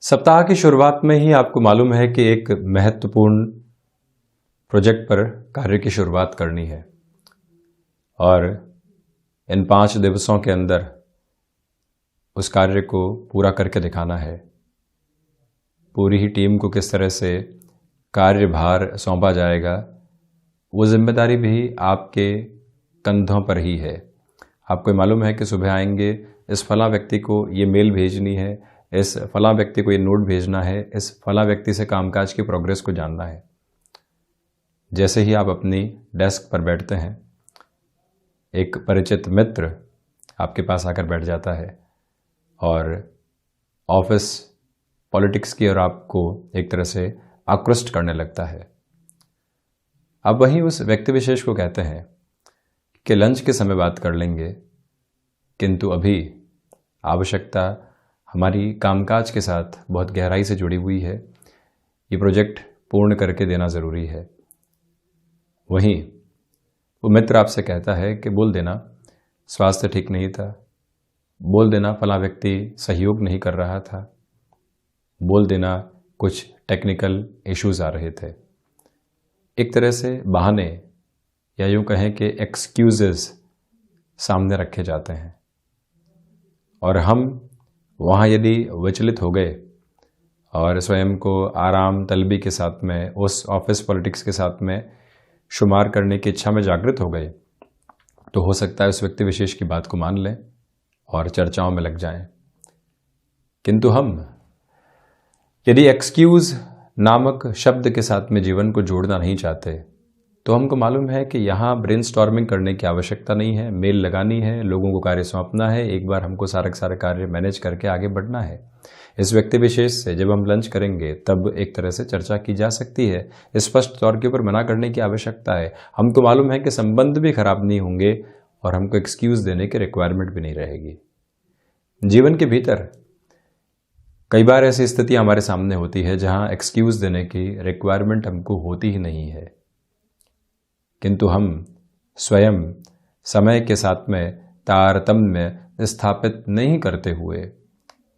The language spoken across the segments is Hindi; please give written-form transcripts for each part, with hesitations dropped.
सप्ताह की शुरुआत में ही आपको मालूम है कि एक महत्वपूर्ण प्रोजेक्ट पर कार्य की शुरुआत करनी है और इन 5 दिवसों के अंदर उस कार्य को पूरा करके दिखाना है। पूरी ही टीम को किस तरह से कार्यभार सौंपा जाएगा, वो जिम्मेदारी भी आपके कंधों पर ही है। आपको मालूम है कि सुबह आएंगे, इस फला व्यक्ति को ये मेल भेजनी है, इस फला व्यक्ति को ये नोट भेजना है, इस फला व्यक्ति से कामकाज की प्रोग्रेस को जानना है। जैसे ही आप अपनी डेस्क पर बैठते हैं, एक परिचित मित्र आपके पास आकर बैठ जाता है और ऑफिस पॉलिटिक्स की ओर आपको एक तरह से आकृष्ट करने लगता है। अब वहीं उस व्यक्ति विशेष को कहते हैं कि लंच के समय बात कर लेंगे, किंतु अभी आवश्यकता हमारी कामकाज के साथ बहुत गहराई से जुड़ी हुई है। ये प्रोजेक्ट पूर्ण करके देना ज़रूरी है। वहीं वो मित्र आपसे कहता है कि बोल देना स्वास्थ्य ठीक नहीं था, बोल देना फला व्यक्ति सहयोग नहीं कर रहा था, बोल देना कुछ टेक्निकल इश्यूज आ रहे थे। एक तरह से बहाने या यूँ कहें कि एक्सक्यूजेस सामने रखे जाते हैं और हम वहाँ यदि विचलित हो गए और स्वयं को आराम तलबी के साथ में उस ऑफिस पॉलिटिक्स के साथ में शुमार करने की इच्छा में जागृत हो गए, तो हो सकता है उस व्यक्ति विशेष की बात को मान लें और चर्चाओं में लग जाएं। किंतु हम यदि एक्सक्यूज नामक शब्द के साथ में जीवन को जोड़ना नहीं चाहते, तो हमको मालूम है कि यहाँ ब्रेनस्टॉर्मिंग करने की आवश्यकता नहीं है। मेल लगानी है, लोगों को कार्य सौंपना है, एक बार हमको सारे कार्य मैनेज करके आगे बढ़ना है। इस व्यक्ति विशेष से जब हम लंच करेंगे तब एक तरह से चर्चा की जा सकती है। स्पष्ट तौर के ऊपर मना करने की आवश्यकता है। हमको मालूम है कि संबंध भी खराब नहीं होंगे और हमको एक्सक्यूज देने की रिक्वायरमेंट भी नहीं रहेगी। जीवन के भीतर कई बार ऐसी स्थिति हमारे सामने होती है जहाँ एक्सक्यूज देने की रिक्वायरमेंट हमको होती ही नहीं है, किंतु हम स्वयं समय के साथ में तारतम्य स्थापित नहीं करते हुए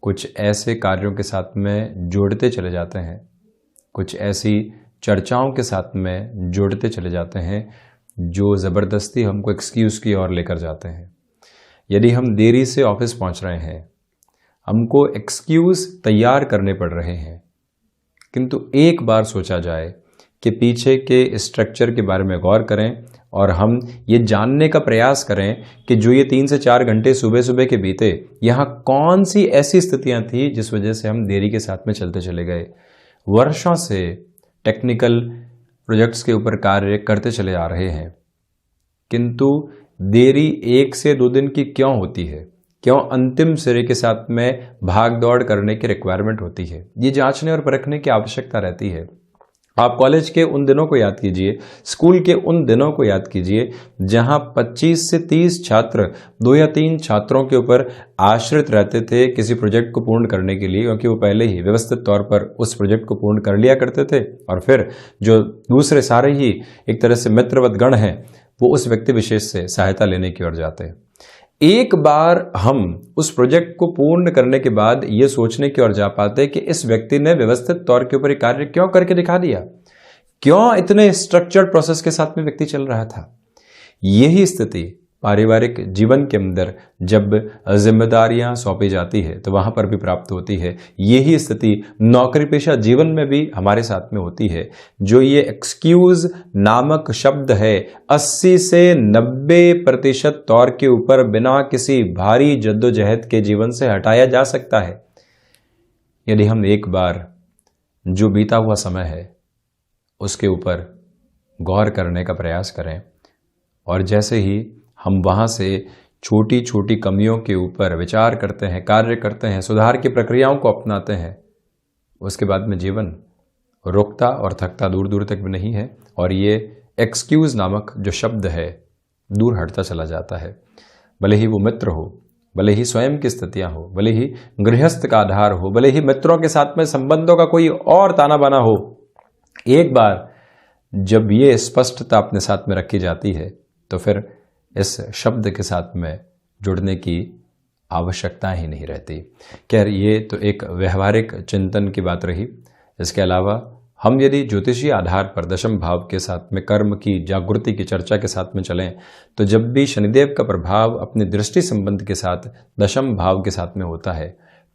कुछ ऐसे कार्यों के साथ में जोड़ते चले जाते हैं, कुछ ऐसी चर्चाओं के साथ में जोड़ते चले जाते हैं जो ज़बरदस्ती हमको एक्सक्यूज़ की ओर लेकर जाते हैं। यदि हम देरी से ऑफिस पहुंच रहे हैं, हमको एक्सक्यूज़ तैयार करने पड़ रहे हैं, किंतु एक बार सोचा जाए कि पीछे के स्ट्रक्चर के बारे में गौर करें और हम ये जानने का प्रयास करें कि जो ये 3 से 4 घंटे सुबह सुबह के बीते, यहाँ कौन सी ऐसी स्थितियाँ थी जिस वजह से हम देरी के साथ में चलते चले गए। वर्षों से टेक्निकल प्रोजेक्ट्स के ऊपर कार्य करते चले आ रहे हैं, किंतु देरी 1 से 2 दिन की क्यों होती है? क्यों अंतिम सिरे के साथ में भाग दौड़ करने की रिक्वायरमेंट होती है? ये जांचने और परखने की आवश्यकता रहती है। आप कॉलेज के उन दिनों को याद कीजिए, स्कूल के उन दिनों को याद कीजिए जहां 25 से 30 छात्र 2 या 3 छात्रों के ऊपर आश्रित रहते थे किसी प्रोजेक्ट को पूर्ण करने के लिए, क्योंकि वो पहले ही व्यवस्थित तौर पर उस प्रोजेक्ट को पूर्ण कर लिया करते थे और फिर जो दूसरे सारे ही एक तरह से मित्रवत गण हैं वो उस व्यक्ति विशेष से सहायता लेने की ओर जाते हैं। एक बार हम उस प्रोजेक्ट को पूर्ण करने के बाद ये सोचने की ओर जा पाते कि इस व्यक्ति ने व्यवस्थित तौर के ऊपर कार्य क्यों करके दिखा दिया, क्यों इतने स्ट्रक्चर्ड प्रोसेस के साथ में व्यक्ति चल रहा था। यही स्थिति पारिवारिक जीवन के अंदर जब जिम्मेदारियां सौंपी जाती है तो वहां पर भी प्राप्त होती है। यही स्थिति नौकरी पेशा जीवन में भी हमारे साथ में होती है। जो ये एक्सक्यूज नामक शब्द है 80 से 90% तौर के ऊपर बिना किसी भारी जद्दोजहद के जीवन से हटाया जा सकता है, यदि हम एक बार जो बीता हुआ समय है उसके ऊपर गौर करने का प्रयास करें और जैसे ही हम वहाँ से छोटी छोटी कमियों के ऊपर विचार करते हैं, कार्य करते हैं, सुधार की प्रक्रियाओं को अपनाते हैं, उसके बाद में जीवन रुकता और थकता दूर दूर तक भी नहीं है और ये एक्सक्यूज़ नामक जो शब्द है दूर हटता चला जाता है। भले ही वो मित्र हो, भले ही स्वयं की स्थितियाँ हो, भले ही गृहस्थ का आधार हो, भले ही मित्रों के साथ में संबंधों का कोई और ताना बाना हो, एक बार जब ये स्पष्टता अपने साथ में रखी जाती है तो फिर इस शब्द के साथ में जुड़ने की आवश्यकता ही नहीं रहती। खैर, ये तो एक व्यवहारिक चिंतन की बात रही। इसके अलावा हम यदि ज्योतिषीय आधार पर दशम भाव के साथ में कर्म की जागृति की चर्चा के साथ में चलें, तो जब भी शनिदेव का प्रभाव अपने दृष्टि संबंध के साथ दशम भाव के साथ में होता है,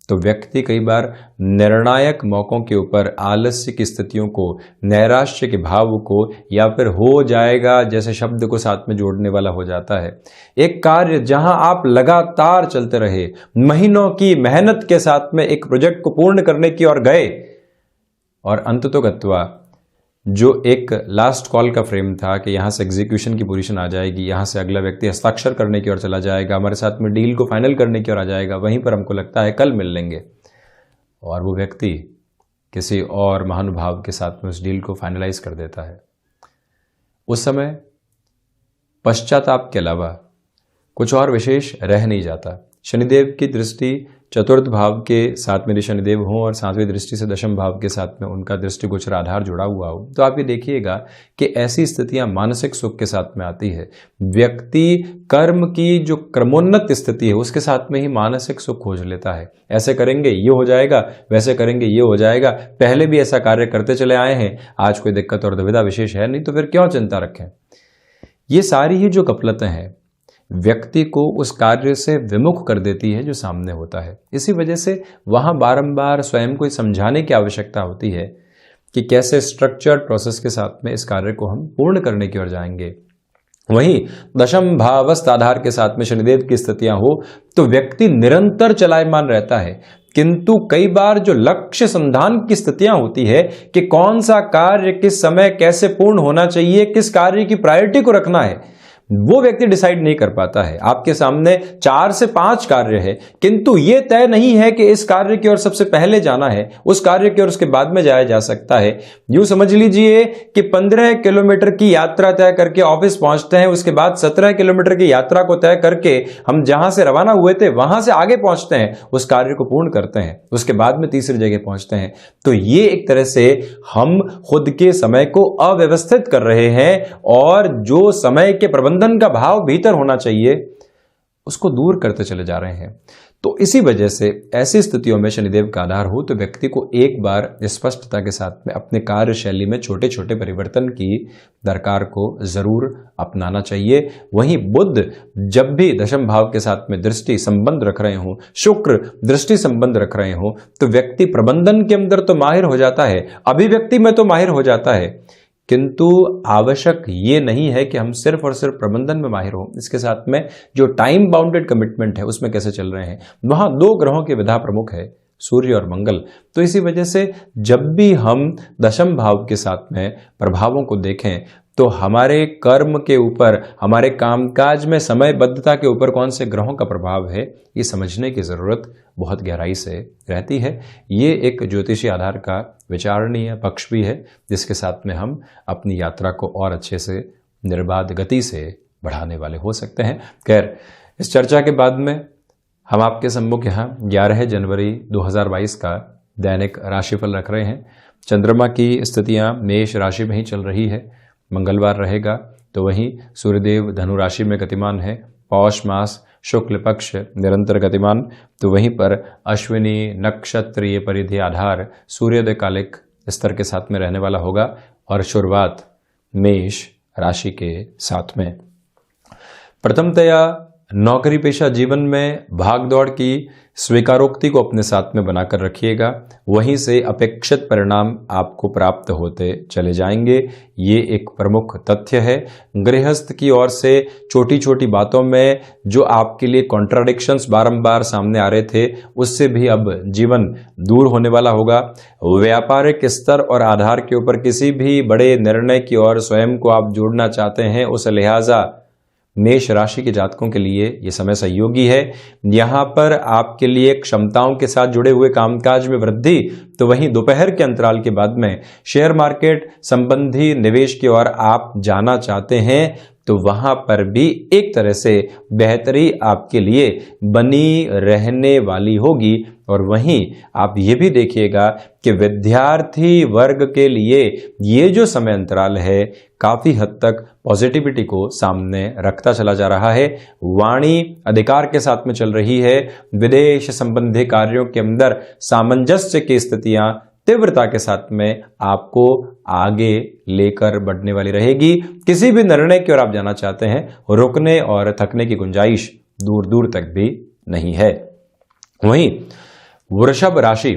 तो व्यक्ति कई बार निर्णायक मौकों के ऊपर आलस्य की स्थितियों को, नैराश्य के भाव को, या फिर हो जाएगा जैसे शब्द को साथ में जोड़ने वाला हो जाता है। एक कार्य जहां आप लगातार चलते रहे, महीनों की मेहनत के साथ में एक प्रोजेक्ट को पूर्ण करने की ओर गए, और अंततोगत्वा जो एक लास्ट कॉल का फ्रेम था कि यहां से एग्जीक्यूशन की पोजीशन आ जाएगी, यहां से अगला व्यक्ति हस्ताक्षर करने की ओर चला जाएगा, हमारे साथ में डील को फाइनल करने की ओर आ जाएगा, वहीं पर हमको लगता है कल मिल लेंगे, और वो व्यक्ति किसी और महानुभाव के साथ में उस डील को फाइनलाइज कर देता है। उस समय पश्चाताप के अलावा कुछ और विशेष रह नहीं जाता। शनिदेव की दृष्टि चतुर्थ भाव के साथ में शनिदेव हो और सातवीं दृष्टि से दशम भाव के साथ में उनका दृष्टिगोचर आधार जुड़ा हुआ हो, तो आप ये देखिएगा कि ऐसी स्थितियां मानसिक सुख के साथ में आती है। व्यक्ति कर्म की जो क्रमोन्नत स्थिति है उसके साथ में ही मानसिक सुख खोज लेता है। ऐसे करेंगे ये हो जाएगा, वैसे करेंगे ये हो जाएगा, पहले भी ऐसा कार्य करते चले आए हैं, आज कोई दिक्कत और दुविधा विशेष है नहीं, तो फिर क्यों चिंता रखें। ये सारी ही जो कपलतें हैं व्यक्ति को उस कार्य से विमुख कर देती है जो सामने होता है। इसी वजह से वहां बारंबार स्वयं को समझाने की आवश्यकता होती है कि कैसे स्ट्रक्चर्ड प्रोसेस के साथ में इस कार्य को हम पूर्ण करने की ओर जाएंगे। वहीं दशम भावस्थ आधार के साथ में शनिदेव की स्थितियां हो तो व्यक्ति निरंतर चलायमान रहता है, किंतु कई बार जो लक्ष्य संधान की स्थितियां होती है कि कौन सा कार्य किस समय कैसे पूर्ण होना चाहिए, किस कार्य की प्रायोरिटी को रखना है, वो व्यक्ति डिसाइड नहीं कर पाता है। आपके सामने 4 से 5 कार्य है, किंतु ये तय नहीं है कि इस कार्य की ओर सबसे पहले जाना है, उस कार्य की ओर उसके बाद में जाया जा सकता है। यूं समझ लीजिए कि 15 किलोमीटर की यात्रा तय करके ऑफिस पहुंचते हैं, उसके बाद 17 किलोमीटर की यात्रा को तय करके हम जहां से रवाना हुए थे वहां से आगे पहुंचते हैं, उस कार्य को पूर्ण करते हैं, उसके बाद में तीसरी जगह पहुंचते हैं। तो ये एक तरह से हम खुद के समय को अव्यवस्थित कर रहे हैं, और जो समय के प्रबंधन का भाव भीतर होना चाहिए उसको दूर करते चले जा रहे हैं। तो इसी वजह से ऐसी स्थितियों में शनिदेव का आधार हो तो व्यक्ति को एक बार स्पष्टता के साथ में अपने कार्यशैली में छोटे छोटे परिवर्तन की दरकार को जरूर अपनाना चाहिए। वहीं बुध जब भी दशम भाव के साथ में दृष्टि संबंध रख रहे हो, शुक्र दृष्टि संबंध रख रहे हो, तो व्यक्ति प्रबंधन के अंदर तो माहिर हो जाता है, अभिव्यक्ति में तो माहिर हो जाता है, किंतु आवश्यक ये नहीं है कि हम सिर्फ और सिर्फ प्रबंधन में माहिर हो। इसके साथ में जो टाइम बाउंडेड कमिटमेंट है उसमें कैसे चल रहे हैं, वहां 2 ग्रहों की विधा प्रमुख है, सूर्य और मंगल। तो इसी वजह से जब भी हम दशम भाव के साथ में प्रभावों को देखें तो हमारे कर्म के ऊपर, हमारे कामकाज में समयबद्धता के ऊपर कौन से ग्रहों का प्रभाव है, ये समझने की जरूरत बहुत गहराई से रहती है। ये एक ज्योतिषी आधार का विचारणीय पक्ष भी है, जिसके साथ में हम अपनी यात्रा को और अच्छे से निर्बाध गति से बढ़ाने वाले हो सकते हैं। खैर, इस चर्चा के बाद में हम आपके सम्मुख यहाँ 11 जनवरी 2022 का दैनिक राशिफल रख रहे हैं। चंद्रमा की स्थितियाँ मेष राशि में ही चल रही है, मंगलवार रहेगा, तो वहीं सूर्यदेव धनु राशि में गतिमान है, पौष मास शुक्ल पक्ष निरंतर गतिमान, तो वहीं पर अश्विनी नक्षत्रीय परिधि आधार सूर्योदय कालिक स्तर के साथ में रहने वाला होगा, और शुरुआत मेष राशि के साथ में। प्रथमतया नौकरी पेशा जीवन में भागदौड़ की स्वीकारोक्ति को अपने साथ में बनाकर रखिएगा, वहीं से अपेक्षित परिणाम आपको प्राप्त होते चले जाएंगे। ये एक प्रमुख तथ्य है। गृहस्थ की ओर से छोटी छोटी बातों में जो आपके लिए कॉन्ट्राडिक्शंस बारंबार सामने आ रहे थे, उससे भी अब जीवन दूर होने वाला होगा। व्यापारिक स्तर और आधार के ऊपर किसी भी बड़े निर्णय की ओर स्वयं को आप जोड़ना चाहते हैं, उस लिहाजा मेष राशि के जातकों के लिए यह समय सहयोगी है। यहां पर आपके लिए क्षमताओं के साथ जुड़े हुए कामकाज में वृद्धि, तो वहीं दोपहर के अंतराल के बाद में शेयर मार्केट संबंधी निवेश की ओर आप जाना चाहते हैं तो वहां पर भी एक तरह से बेहतरी आपके लिए बनी रहने वाली होगी। और वहीं आप ये भी देखिएगा कि विद्यार्थी वर्ग के लिए ये जो समय अंतराल है काफी हद तक पॉजिटिविटी को सामने रखता चला जा रहा है। वाणी अधिकार के साथ में चल रही है। विदेश संबंधी कार्यों के अंदर सामंजस्य की स्थितियां तीव्रता के साथ में आपको आगे लेकर बढ़ने वाली रहेगी। किसी भी निर्णय की ओर आप जाना चाहते हैं, रुकने और थकने की गुंजाइश दूर दूर तक भी नहीं है। वहीं वृषभ राशि,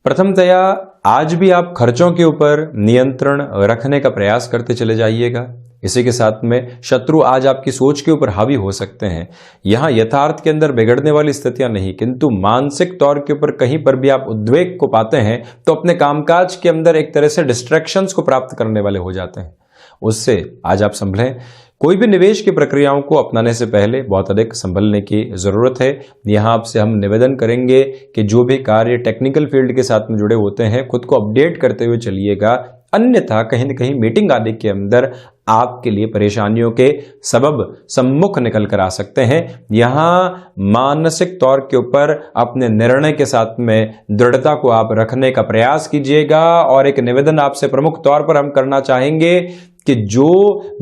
प्रथमतया आज भी आप खर्चों के ऊपर नियंत्रण रखने का प्रयास करते चले जाइएगा। इसी के साथ में शत्रु आज आपकी सोच के ऊपर हावी हो सकते हैं। यहां यथार्थ के अंदर बिगड़ने वाली स्थितियां नहीं, किंतु मानसिक तौर के ऊपर कहीं पर भी आप उद्वेग को पाते हैं तो अपने कामकाज के अंदर एक तरह से डिस्ट्रैक्शंस को प्राप्त करने वाले हो जाते हैं। उससे आज आप संभलें। कोई भी निवेश की प्रक्रियाओं को अपनाने से पहले बहुत अधिक संभलने की जरूरत है। यहां आपसे हम निवेदन करेंगे कि जो भी कार्य टेक्निकल फील्ड के साथ में जुड़े होते हैं खुद को अपडेट करते हुए चलिएगा, अन्यथा कहीं न कहीं मीटिंग आदि के अंदर आपके लिए परेशानियों के सबब सम्मुख निकल कर आ सकते हैं। यहां मानसिक तौर के ऊपर अपने निर्णय के साथ में दृढ़ता को आप रखने का प्रयास कीजिएगा। और एक निवेदन आपसे प्रमुख तौर पर हम करना चाहेंगे कि जो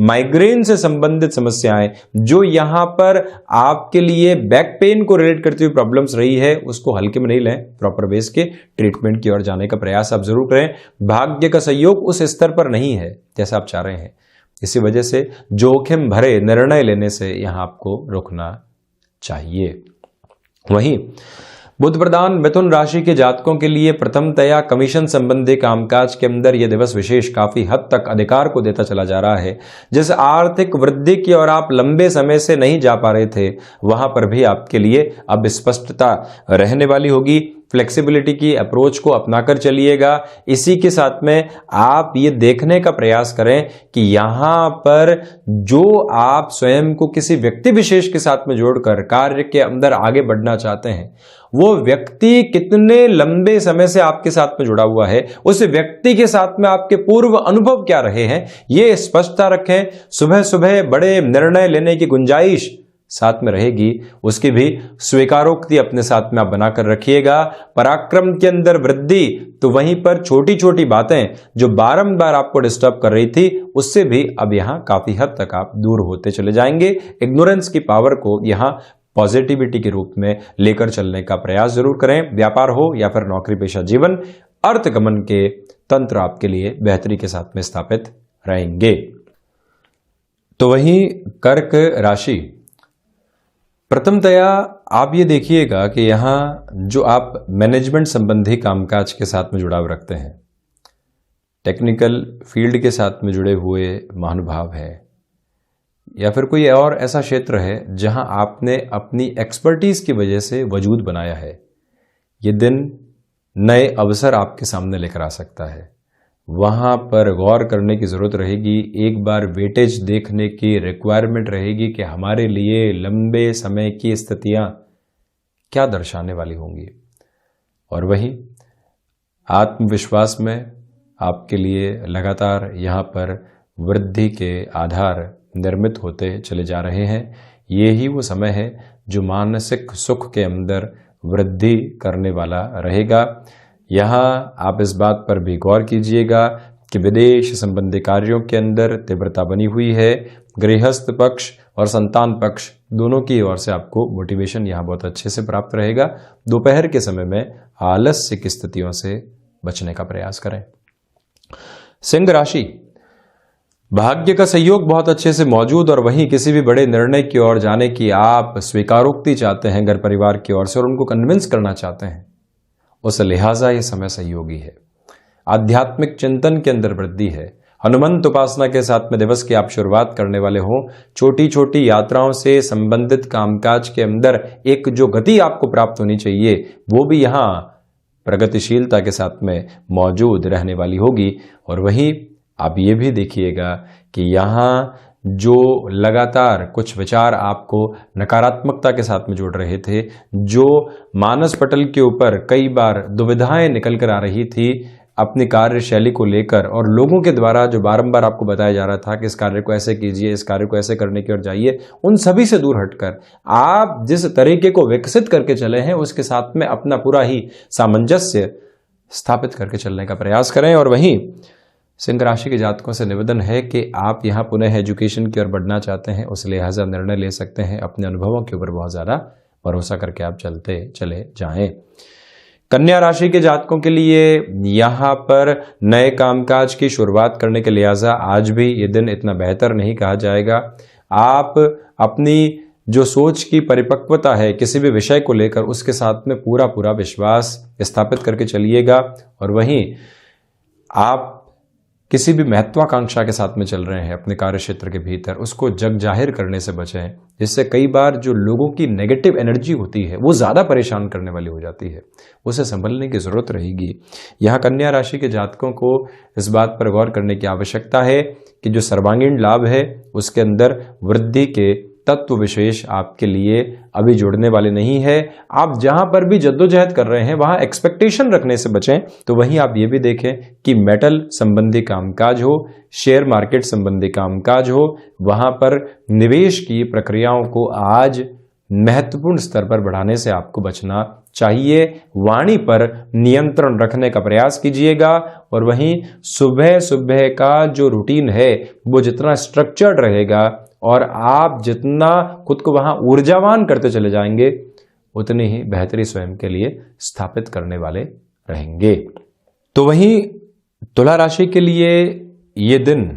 माइग्रेन से संबंधित समस्याएं, जो यहां पर आपके लिए बैक पेन को रिलेट करती हुई प्रॉब्लम्स रही है, उसको हल्के में नहीं लें। प्रॉपर बेस के ट्रीटमेंट की ओर जाने का प्रयास आप जरूर करें। भाग्य का सहयोग उस स्तर पर नहीं है जैसा आप चाह रहे हैं, इसी वजह से जोखिम भरे निर्णय लेने से यहां आपको रुकना चाहिए। वहीं बुध प्रधान मिथुन राशि के जातकों के लिए प्रथमतया कमीशन संबंधी कामकाज के अंदर यह दिवस विशेष काफी हद तक अधिकार को देता चला जा रहा है। जिस आर्थिक वृद्धि की ओर आप लंबे समय से नहीं जा पा रहे थे, वहां पर भी आपके लिए अब स्पष्टता रहने वाली होगी। फ्लेक्सिबिलिटी की अप्रोच को अपनाकर चलिएगा। इसी के साथ में आप ये देखने का प्रयास करें कि यहां पर जो आप स्वयं को किसी व्यक्ति विशेष के साथ में जोड़कर कार्य के अंदर आगे बढ़ना चाहते हैं, वो व्यक्ति कितने लंबे समय से आपके साथ में जुड़ा हुआ है, उस व्यक्ति के साथ में आपके पूर्व अनुभव क्या रहे हैं, ये स्पष्टता रखें। सुबह सुबह बड़े निर्णय लेने की गुंजाइश साथ में रहेगी, उसकी भी स्वीकारोक्ति अपने साथ में आप बनाकर रखिएगा। पराक्रम के अंदर वृद्धि, तो वहीं पर छोटी छोटी बातें जो बारंबार आपको डिस्टर्ब कर रही थी, उससे भी अब यहां काफी हद तक आप दूर होते चले जाएंगे। इग्नोरेंस की पावर को यहां पॉजिटिविटी के रूप में लेकर चलने का प्रयास जरूर करें। व्यापार हो या फिर नौकरी पेशा जीवन, अर्थगमन के तंत्र आपके लिए बेहतरी के साथ में स्थापित रहेंगे। तो वहीं कर्क राशि, प्रथमतया आप ये देखिएगा कि यहां जो आप मैनेजमेंट संबंधी कामकाज के साथ में जुड़ाव रखते हैं, टेक्निकल फील्ड के साथ में जुड़े हुए महानुभाव हैं, या फिर कोई और ऐसा क्षेत्र है जहां आपने अपनी एक्सपर्टीज की वजह से वजूद बनाया है, ये दिन नए अवसर आपके सामने लेकर आ सकता है। वहां पर गौर करने की जरूरत रहेगी। एक बार वेटेज देखने की रिक्वायरमेंट रहेगी कि हमारे लिए लंबे समय की स्थितियां क्या दर्शाने वाली होंगी। और वहीं आत्मविश्वास में आपके लिए लगातार यहां पर वृद्धि के आधार निर्मित होते चले जा रहे हैं। ये ही वो समय है जो मानसिक सुख के अंदर वृद्धि करने वाला रहेगा। यहाँ आप इस बात पर भी गौर कीजिएगा कि विदेश संबंधी कार्यों के अंदर तीव्रता बनी हुई है। गृहस्थ पक्ष और संतान पक्ष दोनों की ओर से आपको मोटिवेशन यहाँ बहुत अच्छे से प्राप्त रहेगा। दोपहर के समय में आलस्य की स्थितियों से बचने का प्रयास करें। सिंह राशि, भाग्य का सहयोग बहुत अच्छे से मौजूद, और वहीं किसी भी बड़े निर्णय की ओर जाने की आप स्वीकारोक्ति चाहते हैं घर परिवार की ओर से, और उनको कन्विंस करना चाहते हैं, उस लिहाजा यह समय सहयोगी है। आध्यात्मिक चिंतन के अंदर वृद्धि है। हनुमंत उपासना के साथ में दिवस की आप शुरुआत करने वाले हो। छोटी छोटी यात्राओं से संबंधित कामकाज के अंदर एक जो गति आपको प्राप्त होनी चाहिए, वो भी यहाँ प्रगतिशीलता के साथ में मौजूद रहने वाली होगी। और वहीं आप ये भी देखिएगा कि यहाँ जो लगातार कुछ विचार आपको नकारात्मकता के साथ में जोड़ रहे थे, जो मानस पटल के ऊपर कई बार दुविधाएं निकल कर आ रही थी, अपनी कार्यशैली को लेकर और लोगों के द्वारा जो बारंबार आपको बताया जा रहा था कि इस कार्य को ऐसे कीजिए, इस कार्य को ऐसे करने की ओर जाइए, उन सभी से दूर हटकर आप जिस तरीके को विकसित करके चले हैं उसके साथ में अपना पूरा ही सामंजस्य स्थापित करके चलने का प्रयास करें। और वहीं सिंह राशि के जातकों से निवेदन है कि आप यहाँ पुनः एजुकेशन की ओर बढ़ना चाहते हैं, उस लिहाजा निर्णय ले सकते हैं। अपने अनुभवों के ऊपर बहुत ज़्यादा भरोसा करके आप चलते चले जाएं। कन्या राशि के जातकों के लिए यहाँ पर नए कामकाज की शुरुआत करने के लिहाजा आज भी ये दिन इतना बेहतर नहीं कहा जाएगा। आप अपनी जो सोच की परिपक्वता है किसी भी विषय को लेकर, उसके साथ में पूरा विश्वास स्थापित करके चलिएगा। और वहीं आप किसी भी महत्वाकांक्षा के साथ में चल रहे हैं अपने कार्य क्षेत्र के भीतर, उसको जग जाहिर करने से बचें, जिससे कई बार जो लोगों की नेगेटिव एनर्जी होती है वो ज़्यादा परेशान करने वाली हो जाती है, उसे संभलने की ज़रूरत रहेगी। यहाँ कन्या राशि के जातकों को इस बात पर गौर करने की आवश्यकता है कि जो सर्वांगीण लाभ है उसके अंदर वृद्धि के तत्व विशेष आपके लिए अभी जुड़ने वाले नहीं है। आप जहां पर भी जद्दोजहद कर रहे हैं वहां एक्सपेक्टेशन रखने से बचें। तो वहीं आप ये भी देखें कि मेटल संबंधी कामकाज हो, शेयर मार्केट संबंधी कामकाज हो, वहां पर निवेश की प्रक्रियाओं को आज महत्वपूर्ण स्तर पर बढ़ाने से आपको बचना चाहिए। वाणी पर नियंत्रण रखने का प्रयास कीजिएगा। और वहीं सुबह सुबह का जो रूटीन है वो जितना स्ट्रक्चर्ड रहेगा और आप जितना खुद को वहां ऊर्जावान करते चले जाएंगे, उतनी ही बेहतरी स्वयं के लिए स्थापित करने वाले रहेंगे। तो वहीं तुला राशि के लिए ये दिन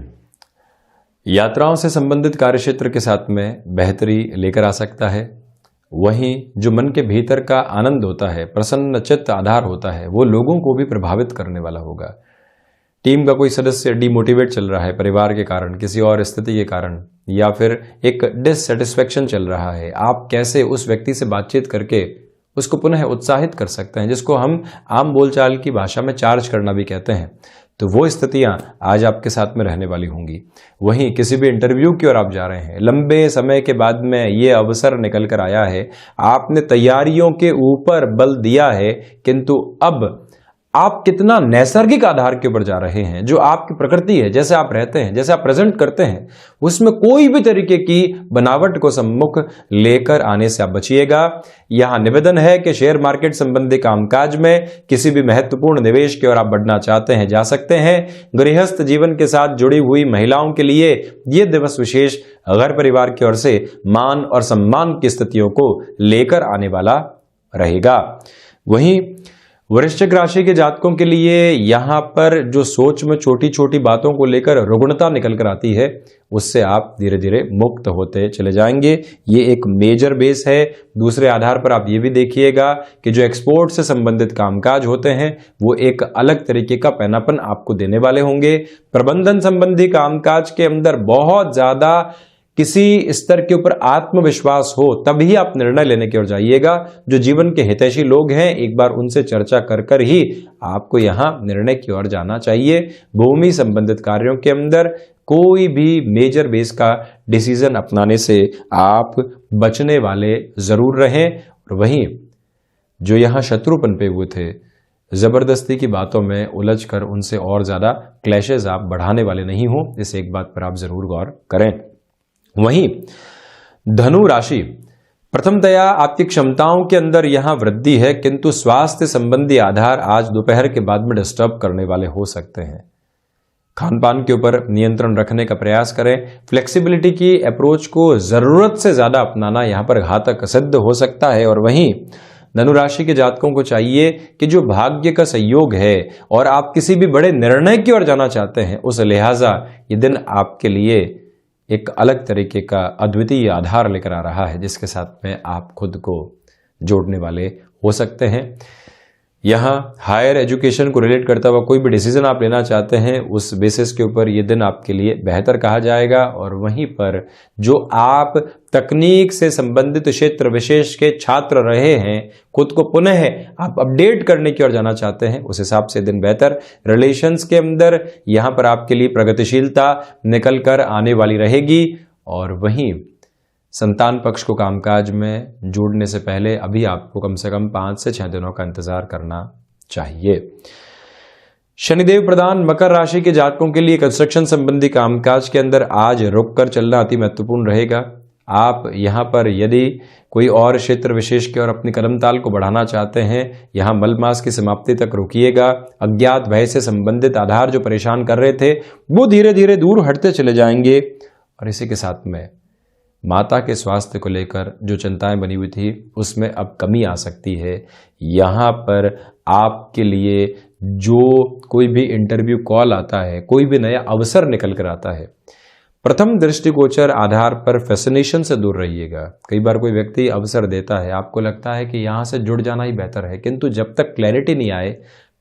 यात्राओं से संबंधित कार्यक्षेत्र के साथ में बेहतरी लेकर आ सकता है। वहीं जो मन के भीतर का आनंद होता है, प्रसन्न चित्त आधार होता है, वो लोगों को भी प्रभावित करने वाला होगा। टीम का कोई सदस्य डिमोटिवेट चल रहा है परिवार के कारण, किसी और स्थिति के कारण, या फिर एक डिससेटिस्फेक्शन चल रहा है, आप कैसे उस व्यक्ति से बातचीत करके उसको पुनः उत्साहित कर सकते हैं, जिसको हम आम बोलचाल की भाषा में चार्ज करना भी कहते हैं। तो वो स्थितियां आज आपके साथ में रहने वाली होंगी। वहीं किसी भी इंटरव्यू की ओर आप जा रहे हैं, लंबे समय के बाद में ये अवसर निकल कर आया है, आपने तैयारियों के ऊपर बल दिया है, किंतु अब आप कितना नैसर्गिक आधार के ऊपर जा रहे हैं, जो आपकी प्रकृति है, जैसे आप रहते हैं, जैसे आप प्रेजेंट करते हैं, उसमें कोई भी तरीके की बनावट को सम्मुख लेकर आने से आप बचिएगा। यहां निवेदन है कि शेयर मार्केट संबंधी कामकाज में किसी भी महत्वपूर्ण निवेश की ओर आप बढ़ना चाहते हैं, जा सकते हैं। गृहस्थ जीवन के साथ जुड़ी हुई महिलाओं के लिए यह दिवस विशेष घर परिवार की ओर से मान और सम्मान की स्थितियों को लेकर आने वाला रहेगा। वहीं वृश्चिक राशि के जातकों के लिए यहां पर जो सोच में छोटी छोटी बातों को लेकर रुग्णता निकल कर आती है, उससे आप धीरे धीरे मुक्त होते चले जाएंगे। ये एक मेजर बेस है। दूसरे आधार पर आप ये भी देखिएगा कि जो एक्सपोर्ट से संबंधित कामकाज होते हैं वो एक अलग तरीके का पैनापन आपको देने वाले होंगे। प्रबंधन संबंधी कामकाज के अंदर बहुत ज्यादा किसी स्तर के ऊपर आत्मविश्वास हो तभी आप निर्णय लेने की ओर जाइएगा। जो जीवन के हितैषी लोग हैं, एक बार उनसे चर्चा कर कर ही आपको यहां निर्णय की ओर जाना चाहिए। भूमि संबंधित कार्यों के अंदर कोई भी मेजर बेस का डिसीजन अपनाने से आप बचने वाले जरूर रहें। और वहीं जो यहां शत्रु पनपे हुए थे, जबरदस्ती की बातों में उलझकर उनसे और ज्यादा क्लैशेस आप बढ़ाने वाले नहीं हो, इस एक बात पर आप जरूर गौर करें। वहीं धनु राशि, प्रथमतया आपकी क्षमताओं के अंदर यहां वृद्धि है, किंतु स्वास्थ्य संबंधी आधार आज दोपहर के बाद में डिस्टर्ब करने वाले हो सकते हैं। खान पान के ऊपर नियंत्रण रखने का प्रयास करें। फ्लेक्सिबिलिटी की अप्रोच को जरूरत से ज्यादा अपनाना यहां पर घातक सिद्ध हो सकता है। और वहीं धनु राशि के जातकों को चाहिए कि जो भाग्य का संयोग है और आप किसी भी बड़े निर्णय की ओर जाना चाहते हैं, उस लिहाजा ये दिन आपके लिए एक अलग तरीके का अद्वितीय आधार लेकर आ रहा है, जिसके साथ में आप खुद को जोड़ने वाले हो सकते हैं। यहाँ हायर एजुकेशन को रिलेट करता हुआ कोई भी डिसीजन आप लेना चाहते हैं, उस बेसिस के ऊपर ये दिन आपके लिए बेहतर कहा जाएगा। और वहीं पर जो आप तकनीक से संबंधित क्षेत्र विशेष के छात्र रहे हैं, खुद को पुनः आप अपडेट करने की ओर जाना चाहते हैं, उस हिसाब से दिन बेहतर। रिलेशंस के अंदर यहाँ पर आपके लिए प्रगतिशीलता निकल कर आने वाली रहेगी। और वहीं संतान पक्ष को कामकाज में जोड़ने से पहले अभी आपको कम से कम 5 से 6 दिनों का इंतजार करना चाहिए। शनिदेव प्रधान मकर राशि के जातकों के लिए कंस्ट्रक्शन संबंधी कामकाज के अंदर आज रुक कर चलना अति महत्वपूर्ण रहेगा। आप यहाँ पर यदि कोई और क्षेत्र विशेष के और अपनी कदमताल को बढ़ाना चाहते हैं, यहाँ मल मास की समाप्ति तक रुकिएगा। अज्ञात भय से संबंधित आधार जो परेशान कर रहे थे वो धीरे धीरे दूर हटते चले जाएंगे। और इसी के साथ में माता के स्वास्थ्य को लेकर जो चिंताएं बनी हुई थी उसमें अब कमी आ सकती है। यहाँ पर आपके लिए जो कोई भी इंटरव्यू कॉल आता है, कोई भी नया अवसर निकल कर आता है, प्रथम दृष्टिगोचर आधार पर फैसिनेशन से दूर रहिएगा। कई बार कोई व्यक्ति अवसर देता है, आपको लगता है कि यहाँ से जुड़ जाना ही बेहतर है, किंतु जब तक क्लैरिटी नहीं आए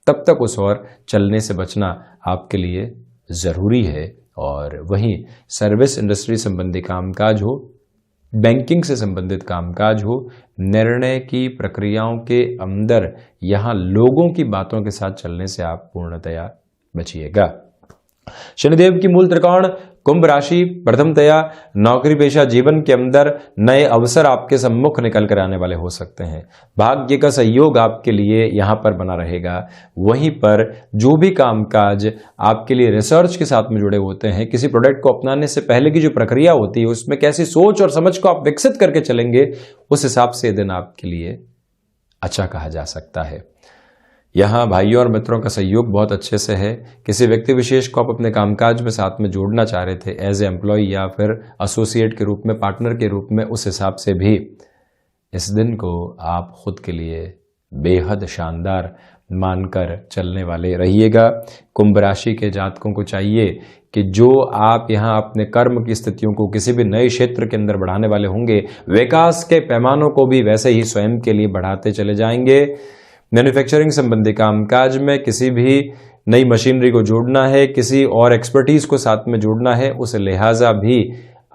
तब तक उस ओर चलने से बचना आपके लिए ज़रूरी है। और वहीं सर्विस इंडस्ट्री संबंधी कामकाज हो, बैंकिंग से संबंधित कामकाज हो, निर्णय की प्रक्रियाओं के अंदर यहाँ लोगों की बातों के साथ चलने से आप पूर्णतया बचिएगा। शनिदेव की मूल त्रिकोण कुंभ राशि प्रथमतया नौकरी पेशा जीवन के अंदर नए अवसर आपके सम्मुख निकल कर आने वाले हो सकते हैं। भाग्य का सहयोग आपके लिए यहाँ पर बना रहेगा। वहीं पर जो भी कामकाज आपके लिए रिसर्च के साथ में जुड़े होते हैं, किसी प्रोडक्ट को अपनाने से पहले की जो प्रक्रिया होती है उसमें कैसी सोच और समझ को आप विकसित करके चलेंगे, उस हिसाब से दिन आपके लिए अच्छा कहा जा सकता है। यहाँ भाइयों और मित्रों का सहयोग बहुत अच्छे से है। किसी व्यक्ति विशेष को आप अपने कामकाज में साथ में जोड़ना चाह रहे थे एज ए एम्प्लॉय या फिर एसोसिएट के रूप में, पार्टनर के रूप में, उस हिसाब से भी इस दिन को आप खुद के लिए बेहद शानदार मानकर चलने वाले रहिएगा। कुंभ राशि के जातकों को चाहिए कि जो आप यहाँ अपने कर्म की स्थितियों को किसी भी नए क्षेत्र के अंदर बढ़ाने वाले होंगे, विकास के पैमानों को भी वैसे ही स्वयं के लिए बढ़ाते चले जाएंगे। मैन्युफैक्चरिंग संबंधी कामकाज में किसी भी नई मशीनरी को जोड़ना है, किसी और एक्सपर्टीज को साथ में जोड़ना है, उस लिहाजा भी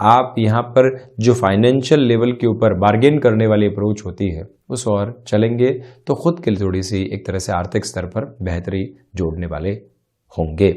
आप यहाँ पर जो फाइनेंशियल लेवल के ऊपर बार्गेन करने वाली अप्रोच होती है उस और चलेंगे तो खुद के लिए थोड़ी सी एक तरह से आर्थिक स्तर पर बेहतरी जोड़ने वाले होंगे।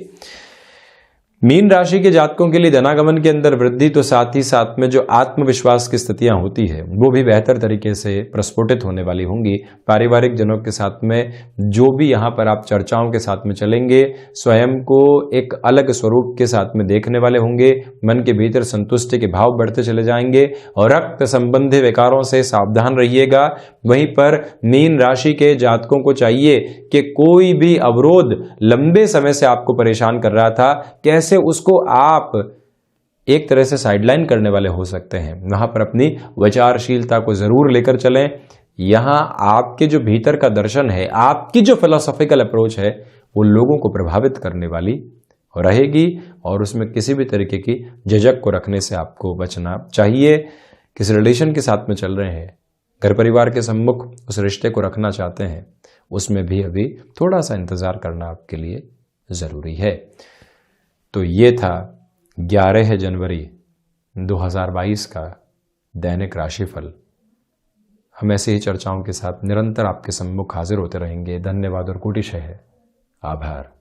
मीन राशि के जातकों के लिए धनागमन के अंदर वृद्धि, तो साथ ही साथ में जो आत्मविश्वास की स्थितियां होती है वो भी बेहतर तरीके से प्रस्फुटित होने वाली होंगी। पारिवारिक जनों के साथ में जो भी यहाँ पर आप चर्चाओं के साथ में चलेंगे, स्वयं को एक अलग स्वरूप के साथ में देखने वाले होंगे। मन के भीतर संतुष्टि के भाव बढ़ते चले जाएंगे और रक्त संबंधी विकारों से सावधान रहिएगा। वहीं पर मीन राशि के जातकों को चाहिए कि कोई भी अवरोध लंबे समय से आपको परेशान कर रहा था, कैसे उसको आप एक तरह से साइडलाइन करने वाले हो सकते हैं। वहां पर अपनी विचारशीलता को जरूर लेकर चलें। यहां आपके जो भीतर का दर्शन है, आपकी जो फिलोसॉफिकल अप्रोच है, वो लोगों को प्रभावित करने वाली रहेगी और उसमें किसी भी तरीके की झिझक को रखने से आपको बचना चाहिए। किसी रिलेशन के साथ में चल रहे हैं, घर परिवार के सम्मुख उस रिश्ते को रखना चाहते हैं, उसमें भी अभी थोड़ा सा इंतजार करना आपके लिए जरूरी है। तो ये था 11 जनवरी 2022 का दैनिक राशिफल। हम ऐसे ही चर्चाओं के साथ निरंतर आपके सम्मुख हाजिर होते रहेंगे। धन्यवाद और कोटिशः आभार।